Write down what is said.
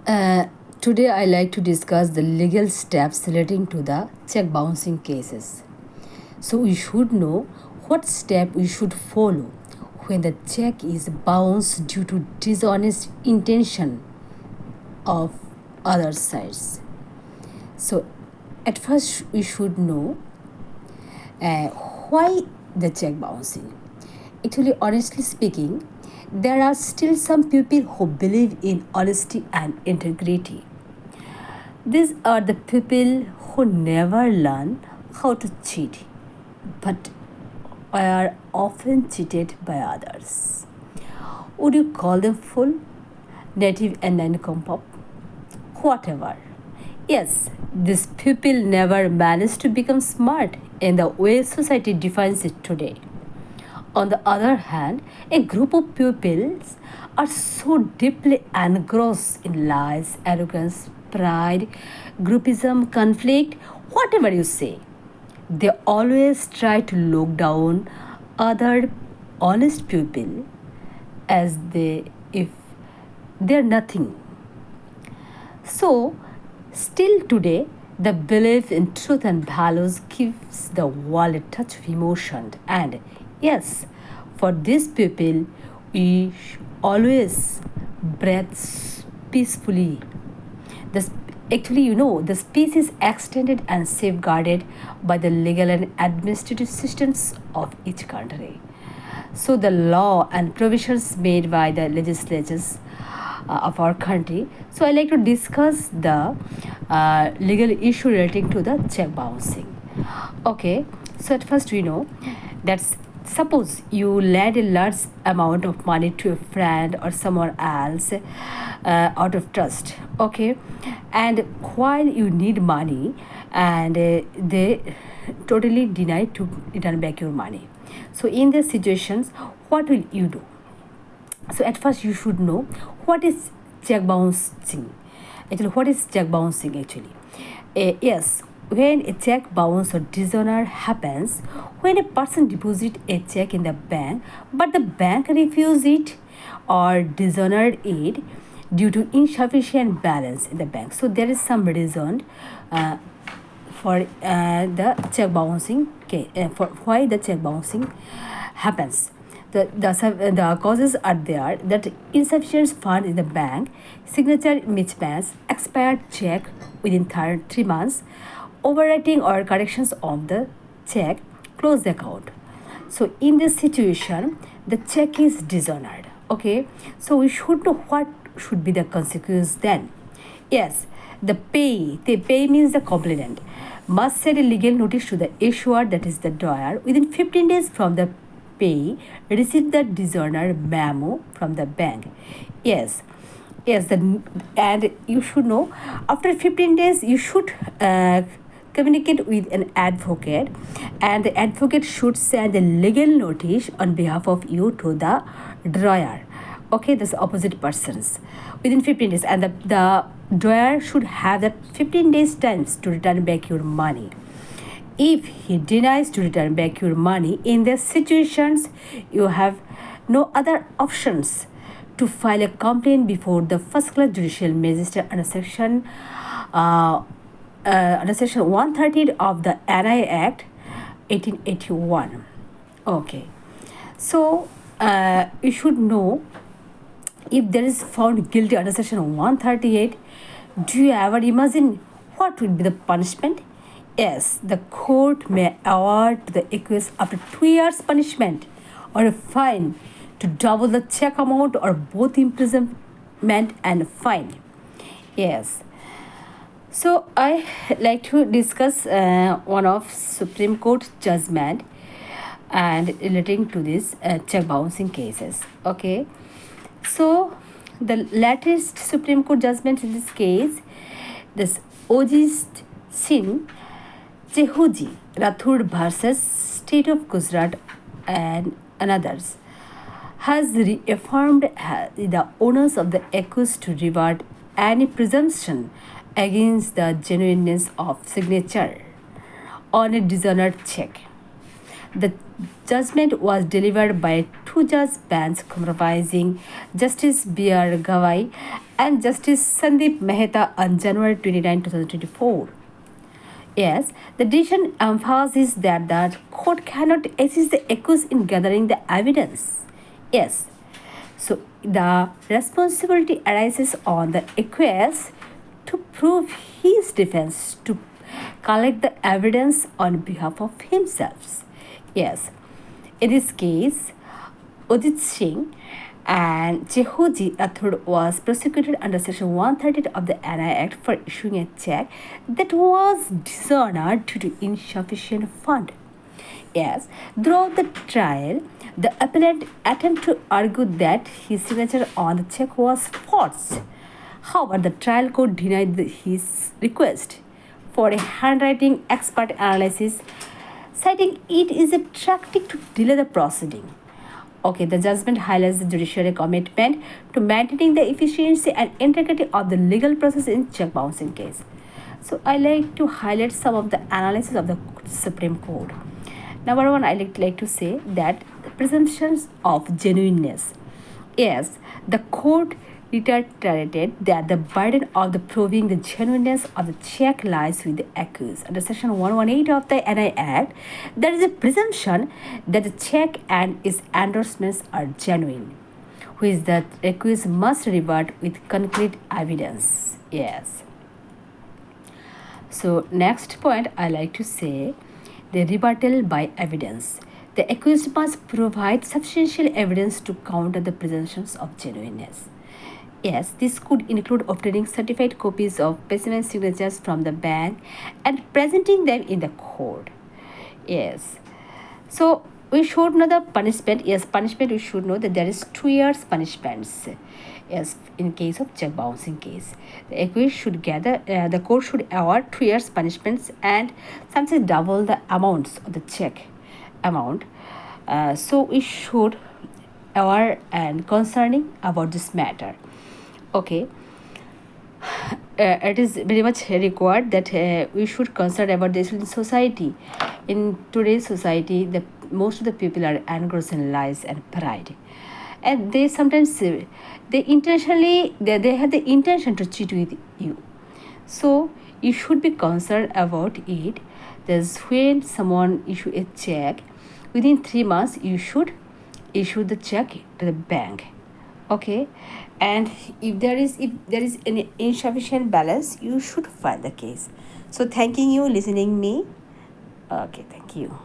Uh, Today, I like to discuss the legal steps relating to the check bouncing cases. So, we should know what step we should follow when the check is bounced due to dishonest intention of other sides. So, at first, we should know uh, why the check bouncing. Actually, honestly speaking, there are still some people who believe in honesty and integrity. These are the people who never learn how to cheat, but are often cheated by others. Would you call them fool, native and nincompoop? Whatever. Yes, these people never managed to become smart in the way society defines it today. On the other hand, a group of pupils are so deeply engrossed in lies, arrogance, pride, groupism, conflict, whatever you say. They always try to look down other honest people as they if they're nothing. So, still today, the belief in truth and values gives the world a touch of emotion. And yes, for these people, we always breathe peacefully. The, Actually, the space is extended and safeguarded by the legal and administrative systems of each country. So the law and provisions made by the legislatures of our country. So I like to discuss the legal issue relating to the check bouncing. Okay, so at first we know that suppose you lend a large amount of money to a friend or someone else out of trust. Okay, and while you need money, and they totally deny to return back your money. So in these situations, what will you do? So at first you should know what is check bouncing. Actually, what is check bouncing actually? Yes, when a check bounce or dishonor happens, when a person deposit a check in the bank, but the bank refuse it or dishonor it due to insufficient balance in the bank. So there is some reason for the check bouncing. For why the check bouncing happens. The causes are there that insufficient fund in the bank, signature mismatch, expired check within 3 months, overwriting or corrections of the check, close the account. So in this situation, the check is dishonored. Okay, so we should know what should be the consequence then. Yes, the pay means the complainant must send a legal notice to the issuer, that is the drawyer, within 15 days from the pay, receive the dishonor memo from the bank. Yes, and you should know after 15 days you should communicate with an advocate, and the advocate should send a legal notice on behalf of you to the drawyer. Okay, this opposite persons within 15 days, and the drawyer should have that 15 days times to return back your money. If he denies to return back your money, in these situations, you have no other options to file a complaint before the first class judicial magistrate under section 130 of the NI Act 1881. Okay, so you should know if there is found guilty under section 138. Do you ever imagine what would be the punishment? Yes, the court may award the accused up to 2 years punishment or a fine to double the check amount or both imprisonment and fine. Yes. So I like to discuss one of Supreme Court judgment and relating to this check bouncing cases. Okay. So the latest Supreme Court judgment in this case, this Ojist Singh Chehuji Rathod versus State of Gujarat and others, has reaffirmed the onus of the accused to revert any presumption against the genuineness of signature on a dishonored check. The judgment was delivered by two-judge bench comprising Justice B.R. Gawai and Justice Sandeep Mehta on January 29, 2024. Yes, the decision emphasizes that the court cannot assist the accused in gathering the evidence. Yes, so the responsibility arises on the accused to prove his defense, to collect the evidence on behalf of himself. Yes, in this case, Udit Singh and Jehoji Athur was prosecuted under Section 130 of the NI Act for issuing a check that was dishonored due to insufficient fund. Yes, throughout the trial, the appellant attempted to argue that his signature on the check was false. However, the trial court denied his request for a handwriting expert analysis, citing it is a tactic to delay the proceeding. Okay, the judgment highlights the judiciary commitment to maintaining the efficiency and integrity of the legal process in check bouncing case. So I like to highlight some of the analysis of the Supreme Court. Number one, I like to say that presumptions of genuineness. Yes, the court reiterated that the burden of the proving the genuineness of the check lies with the accused. Under Section 118 of the NI Act, there is a presumption that the check and its endorsements are genuine, which the accused must rebut with concrete evidence. Yes. So next point I like to say the rebuttal by evidence. The accused must provide substantial evidence to counter the presumptions of genuineness. Yes, this could include obtaining certified copies of specimen signatures from the bank and presenting them in the court. Yes. So we should know the punishment. Yes, punishment we should know that there is 2 years punishments. Yes, in case of check bouncing case, the accused should gather. The court should award 2 years punishments and sometimes double the amounts of the check amount. So we should aware and concerning about this matter. Okay, it is very much required that we should concern about this in society. In today's society, the most of the people are engrossed in lies and pride, and they sometimes they intentionally they have the intention to cheat with you. So you should be concerned about it. There's when someone issue a check, within 3 months you should issue the check to the bank. Okay, and if there is any insufficient balance, you should file the case. So thanking you listening me. Okay, thank you.